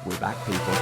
We're back, people.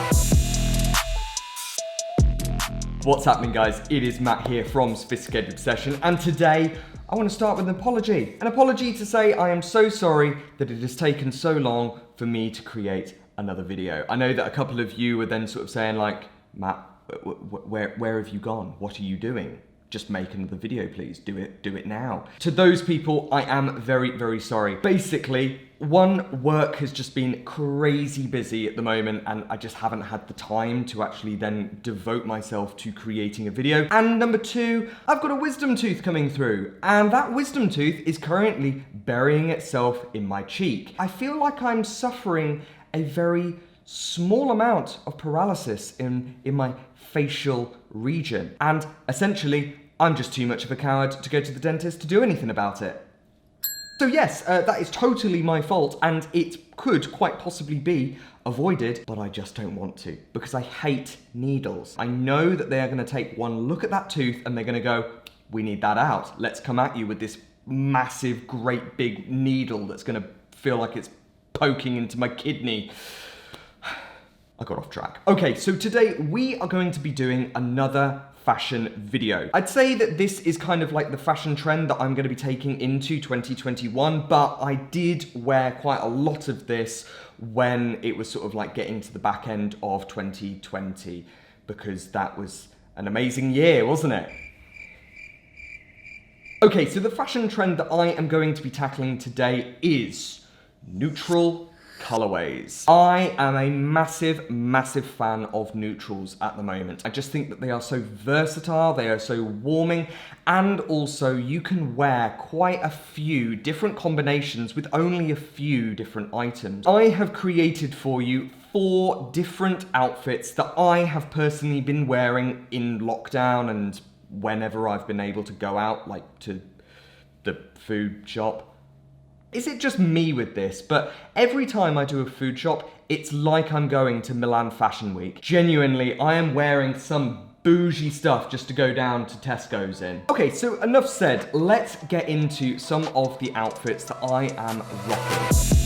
What's happening, guys? It is Matt here from Sophisticated Obsession, and today I want to start with an apology. An apology to say I am so sorry that it has taken so long for me to create another video. I know that a couple of you were then sort of saying like, Matt, where have you gone? What are you doing? Just make another video, please. Do it now. To those people, I am very, very sorry. Basically, one, work has just been crazy busy at the moment and I just haven't had the time to actually then devote myself to creating a video. And number two, I've got a wisdom tooth coming through and that wisdom tooth is currently burying itself in my cheek. I feel like I'm suffering a very small amount of paralysis in my facial region. And essentially, I'm just too much of a coward to go to the dentist to do anything about it. So yes, that is totally my fault and it could quite possibly be avoided, but I just don't want to because I hate needles. I know that they are gonna take one look at that tooth and they're gonna go, we need that out. Let's come at you with this massive, great big needle that's gonna feel like it's poking into my kidney. I got off track. Okay, so today we are going to be doing another fashion video. I'd say that this is kind of like the fashion trend that I'm going to be taking into 2021, but I did wear quite a lot of this when it was sort of like getting to the back end of 2020, because that was an amazing year, wasn't it? Okay, so the fashion trend that I am going to be tackling today is neutral colorways. I am a massive, massive fan of neutrals at the moment. I just think that they are so versatile, they are so warming, and also you can wear quite a few different combinations with only a few different items. I have created for you 4 different outfits that I have personally been wearing in lockdown and whenever I've been able to go out, like to the food shop. Is it just me with this? But every time I do a food shop, it's like I'm going to Milan Fashion Week. Genuinely, I am wearing some bougie stuff just to go down to Tesco's in. Okay, so enough said. Let's get into some of the outfits that I am rocking.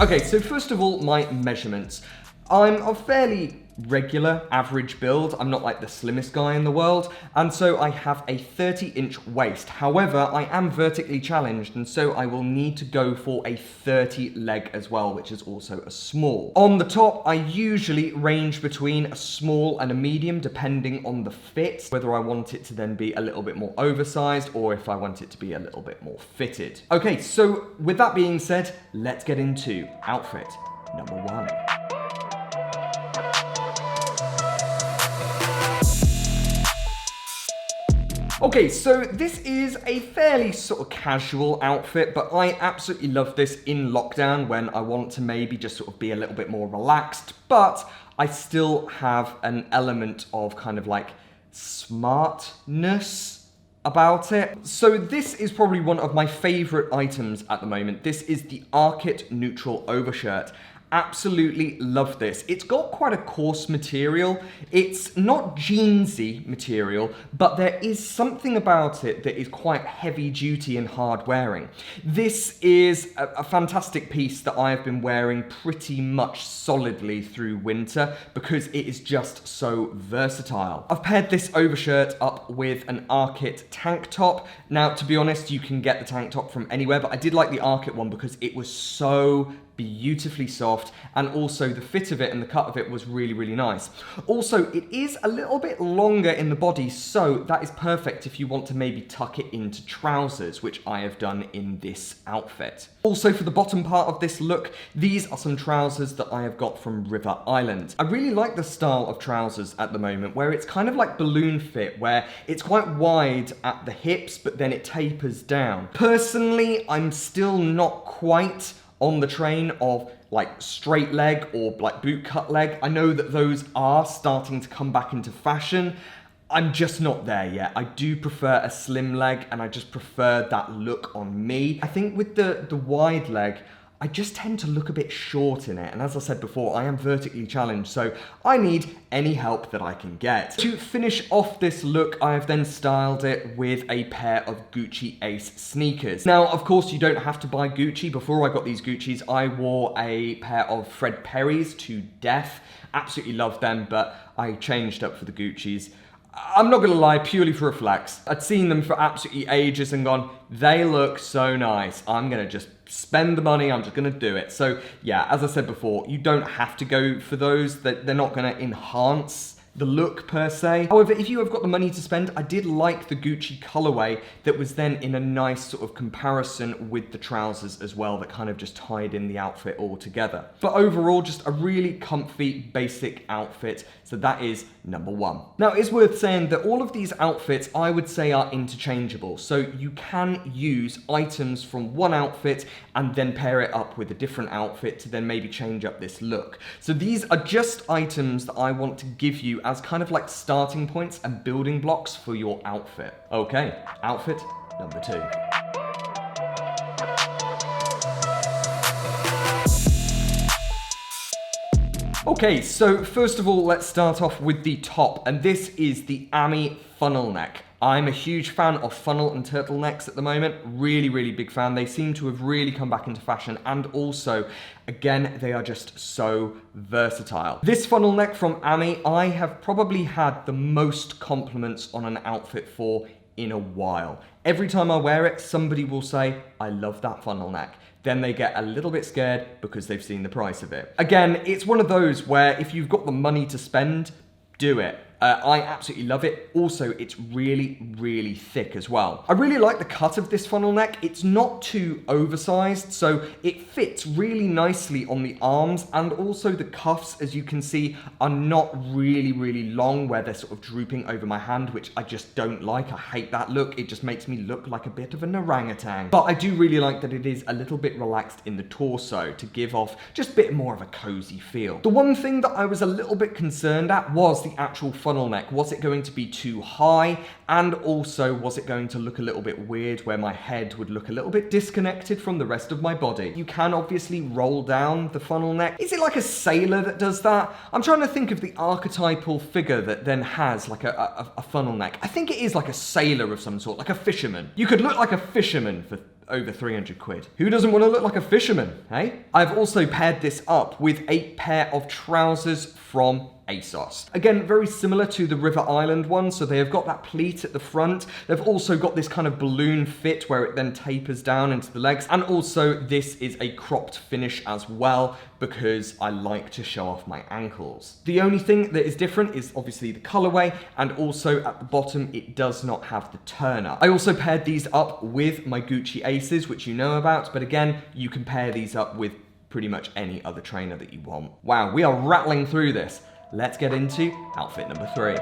Okay, so first of all, my measurements. I'm a fairly regular, average build. I'm not like the slimmest guy in the world, and so I have a 30-inch waist. However, I am vertically challenged, and so I will need to go for a 30 leg as well, which is also a small. On the top, I usually range between a small and a medium, depending on the fit, whether I want it to then be a little bit more oversized, or if I want it to be a little bit more fitted. Okay, so with that being said, let's get into outfit number 1. Okay, so this is a fairly sort of casual outfit, but I absolutely love this in lockdown when I want to maybe just sort of be a little bit more relaxed, but I still have an element of kind of like smartness about it. So this is probably one of my favorite items at the moment. This is the Arket neutral overshirt. Absolutely love this. It's got quite a coarse material. It's not jeansy material, but there is something about it that is quite heavy duty and hard wearing. This is a fantastic piece that I have been wearing pretty much solidly through winter because it is just so versatile. I've paired this overshirt up with an Arket tank top. Now, to be honest, you can get the tank top from anywhere, but I did like the Arket one because it was so beautifully soft, and also the fit of it and the cut of it was really, really nice. Also, it is a little bit longer in the body, so that is perfect if you want to maybe tuck it into trousers, which I have done in this outfit. Also, for the bottom part of this look, these are some trousers that I have got from River Island. I really like the style of trousers at the moment, where it's kind of like balloon fit, where it's quite wide at the hips, but then it tapers down. Personally, I'm still not quite on the train of like straight leg or like boot cut leg. I know that those are starting to come back into fashion. I'm just not there yet. I do prefer a slim leg and I just prefer that look on me. I think with the wide leg, I just tend to look a bit short in it. And as I said before, I am vertically challenged, so I need any help that I can get. To finish off this look, I have then styled it with a pair of Gucci Ace sneakers. Now, of course, you don't have to buy Gucci. Before I got these Guccis, I wore a pair of Fred Perry's to death. Absolutely loved them, but I changed up for the Guccis. I'm not gonna lie, purely for a flex. I'd seen them for absolutely ages and gone, they look so nice. I'm gonna just spend the money, I'm just gonna do it. So yeah, as I said before, you don't have to go for those, that they're not gonna enhance the look per se. However, if you have got the money to spend, I did like the Gucci colorway that was then in a nice sort of comparison with the trousers as well, that kind of just tied in the outfit all together. But overall, just a really comfy, basic outfit. So that is number one. Now, it's worth saying that all of these outfits, I would say, are interchangeable. So you can use items from one outfit and then pair it up with a different outfit to then maybe change up this look. So these are just items that I want to give you as kind of like starting points and building blocks for your outfit. Okay, outfit number two. Okay, so first of all, let's start off with the top, and this is the Ami funnel neck. I'm a huge fan of funnel and turtlenecks at the moment. Really, really big fan. They seem to have really come back into fashion, and also, again, they are just so versatile. This funnel neck from Ami, I have probably had the most compliments on an outfit for in a while. Every time I wear it, somebody will say, I love that funnel neck. Then they get a little bit scared because they've seen the price of it. Again, it's one of those where if you've got the money to spend, do it. I absolutely love it. Also, it's really, really thick as well. I really like the cut of this funnel neck. It's not too oversized, so it fits really nicely on the arms, and also the cuffs, as you can see, are not really, really long where they're sort of drooping over my hand, which I just don't like. I hate that look. It just makes me look like a bit of an orangutan. But I do really like that it is a little bit relaxed in the torso to give off just a bit more of a cozy feel. The one thing that I was a little bit concerned at was the actual funnel neck. Was it going to be too high? And also, was it going to look a little bit weird where my head would look a little bit disconnected from the rest of my body? You can obviously roll down the funnel neck. Is it like a sailor that does that? I'm trying to think of the archetypal figure that then has like a funnel neck. I think it is like a sailor of some sort, like a fisherman. You could look like a fisherman for over 300 quid. Who doesn't want to look like a fisherman, hey? I've also paired this up with a pair of trousers from ASOS. Again, very similar to the River Island one, so they have got that pleat at the front. They've also got this kind of balloon fit where it then tapers down into the legs, and also this is a cropped finish as well, because I like to show off my ankles. The only thing that is different is obviously the colorway, and also at the bottom it does not have the turn up. I also paired these up with my Gucci Aces, which you know about, but again, you can pair these up with pretty much any other trainer that you want. Wow, we are rattling through this. Let's get into outfit number three.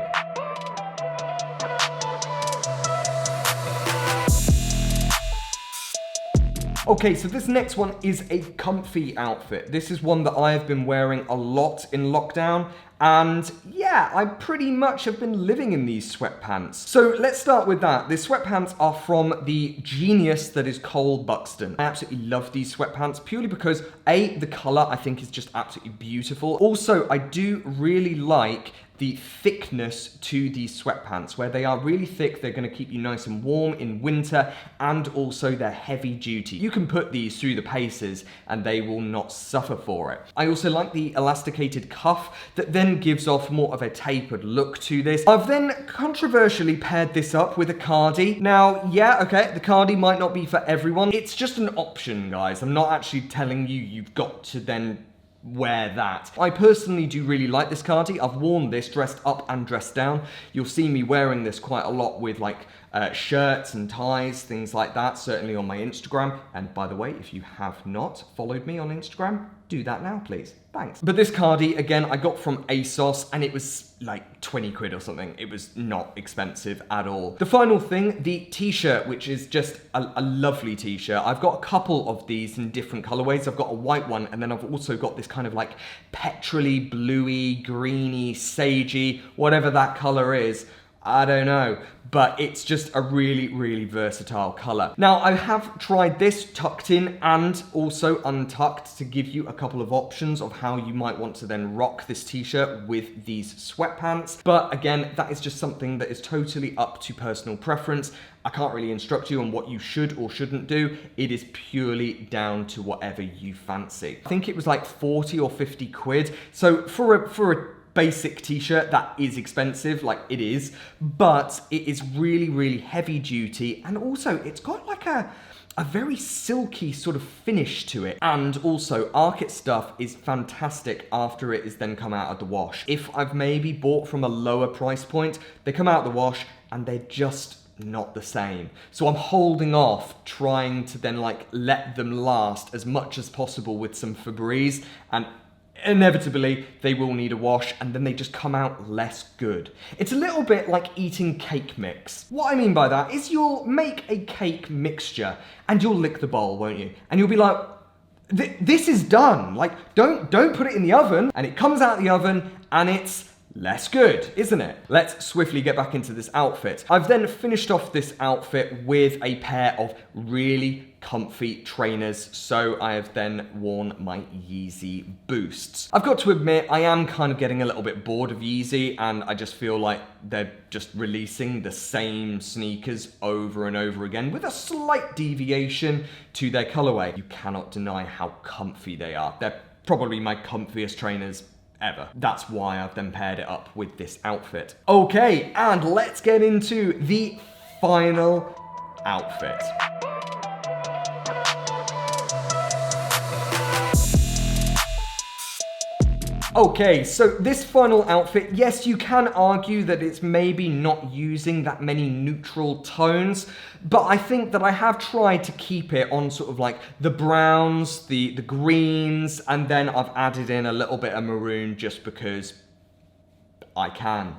Okay, so this next one is a comfy outfit. This is one that I have been wearing a lot in lockdown, and yeah, I pretty much have been living in these sweatpants. So let's start with that. The sweatpants are from the genius that is Cole Buxton. I absolutely love these sweatpants purely because A, the color I think is just absolutely beautiful. Also, I do really like the thickness to these sweatpants, where they are really thick. They're going to keep you nice and warm in winter, and also they're heavy duty. You can put these through the paces and they will not suffer for it. I also like the elasticated cuff that then gives off more of a tapered look to this. I've then controversially paired this up with a cardi. Now, yeah, okay, the cardi might not be for everyone. It's just an option, guys. I'm not actually telling you you've got to then wear that. I personally do really like this cardi. I've worn this dressed up and dressed down. You'll see me wearing this quite a lot with like shirts and ties, things like that, certainly on my Instagram. And by the way, if you have not followed me on Instagram, do that now, please. Thanks. But this cardi, again, I got from ASOS, and it was like 20 quid or something. It was not expensive at all. The final thing, the t-shirt, which is just a lovely t-shirt. I've got a couple of these in different colorways. I've got a white one, and then I've also got this kind of like petrol-y, bluey, greeny, sagey, whatever that color is. I don't know, but it's just a really, really versatile color. Now, I have tried this tucked in and also untucked to give you a couple of options of how you might want to then rock this t-shirt with these sweatpants. But again, that is just something that is totally up to personal preference. I can't really instruct you on what you should or shouldn't do. It is purely down to whatever you fancy. I think it was like 40 or 50 quid. So for a basic t-shirt, that is expensive, like it is, but it is really, really heavy duty, and also it's got like a very silky sort of finish to it. And also, Arket stuff is fantastic after it is then come out of the wash. If I've maybe bought from a lower price point, they come out of the wash and they're just not the same. So I'm holding off trying to then like let them last as much as possible with some Febreze, and inevitably they will need a wash and then they just come out less good. It's a little bit like eating cake mix. What I mean by that is you'll make a cake mixture and you'll lick the bowl, won't you? And you'll be like, this is done. Like, don't put it in the oven, and it comes out of the oven and it's less good, isn't it? Let's swiftly get back into this outfit. I've then finished off this outfit with a pair of really comfy trainers, so I have then worn my Yeezy Boosts. I've got to admit, I am kind of getting a little bit bored of Yeezy, and I just feel like they're just releasing the same sneakers over and over again with a slight deviation to their colorway. You cannot deny how comfy they are. They're probably my comfiest trainers ever. That's why I've then paired it up with this outfit. Okay, and let's get into the final outfit. Okay, so this final outfit, yes, you can argue that it's maybe not using that many neutral tones, but I think that I have tried to keep it on sort of like the browns, the greens, and then I've added in a little bit of maroon just because I can.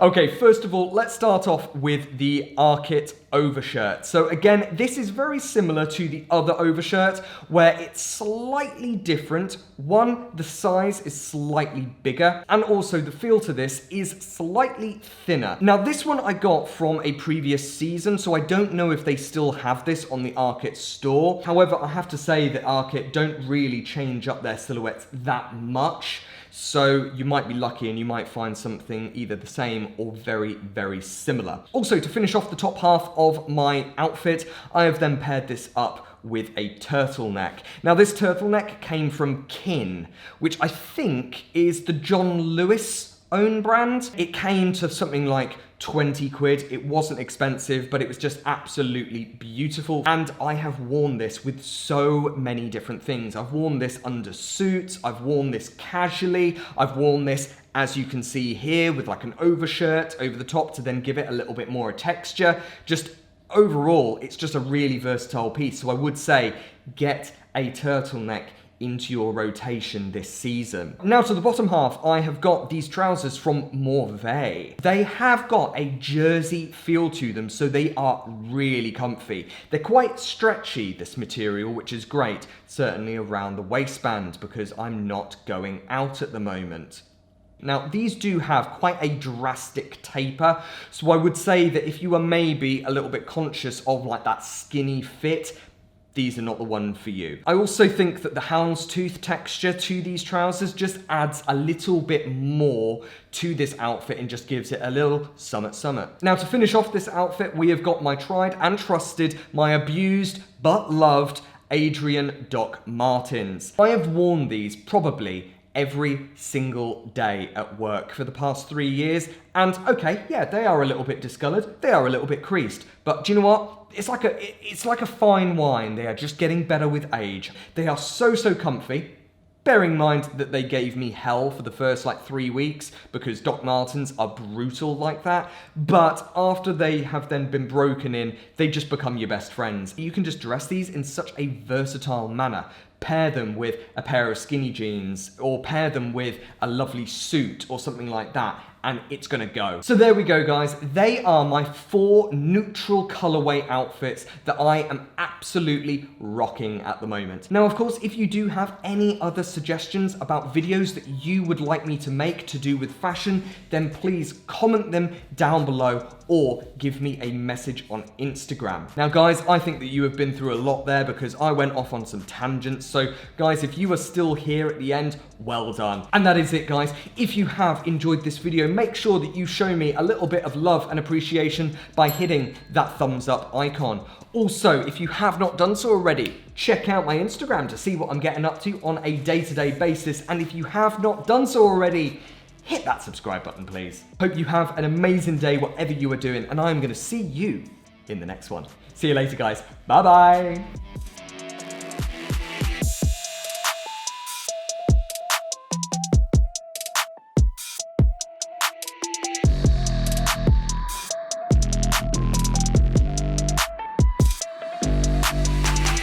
Okay, first of all, let's start off with the Arket overshirt. So again, this is very similar to the other overshirt, where it's slightly different. One, the size is slightly bigger, and also the feel to this is slightly thinner. Now, this one I got from a previous season, so I don't know if they still have this on the Arket store. However, I have to say that Arket don't really change up their silhouettes that much. So you might be lucky and you might find something either the same or very, very similar. Also, to finish off the top half of my outfit, I have then paired this up with a turtleneck. Now, this turtleneck came from Kin, which I think is the John Lewis own brand. It came to something like 20 quid. It wasn't expensive, but it was just absolutely beautiful. And I have worn this with so many different things. I've worn this under suits. I've worn this casually. I've worn this, as you can see here, with like an overshirt over the top to then give it a little bit more texture. Just overall, it's just a really versatile piece. So I would say get a turtleneck into your rotation this season. Now to the bottom half, I have got these trousers from Mauvais. They have got a jersey feel to them, so they are really comfy. They're quite stretchy, this material, which is great, certainly around the waistband, because I'm not going out at the moment. Now, these do have quite a drastic taper, so I would say that if you are maybe a little bit conscious of like that skinny fit, these are not the one for you. I also think that the houndstooth texture to these trousers just adds a little bit more to this outfit and just gives it a little summit. Now, to finish off this outfit, we have got my tried and trusted, my abused but loved Adrian Doc Martens. I have worn these probably every single day at work for the past 3 years, and okay, yeah, they are a little bit discolored, they are a little bit creased, but do you know what? It's like a fine wine. They are just getting better with age. They are so comfy. Bearing in mind that they gave me hell for the first like 3 weeks because Doc Martens are brutal like that. But after they have then been broken in, they just become your best friends. You can just dress these in such a versatile manner. Pair them with a pair of skinny jeans or pair them with a lovely suit or something like that. and it's gonna go. So there we go, guys. They are my 4 neutral colorway outfits that I am absolutely rocking at the moment. Now, of course, if you do have any other suggestions about videos that you would like me to make to do with fashion, then please comment them down below or give me a message on Instagram. Now, guys, I think that you have been through a lot there because I went off on some tangents. So, guys, if you are still here at the end, well done. And that is it, guys. If you have enjoyed this video, make sure that you show me a little bit of love and appreciation by hitting that thumbs up icon. Also, if you have not done so already, check out my Instagram to see what I'm getting up to on a day-to-day basis. And if you have not done so already, hit that subscribe button, please. Hope you have an amazing day, whatever you are doing, and I'm gonna see you in the next one. See you later, guys. Bye-bye.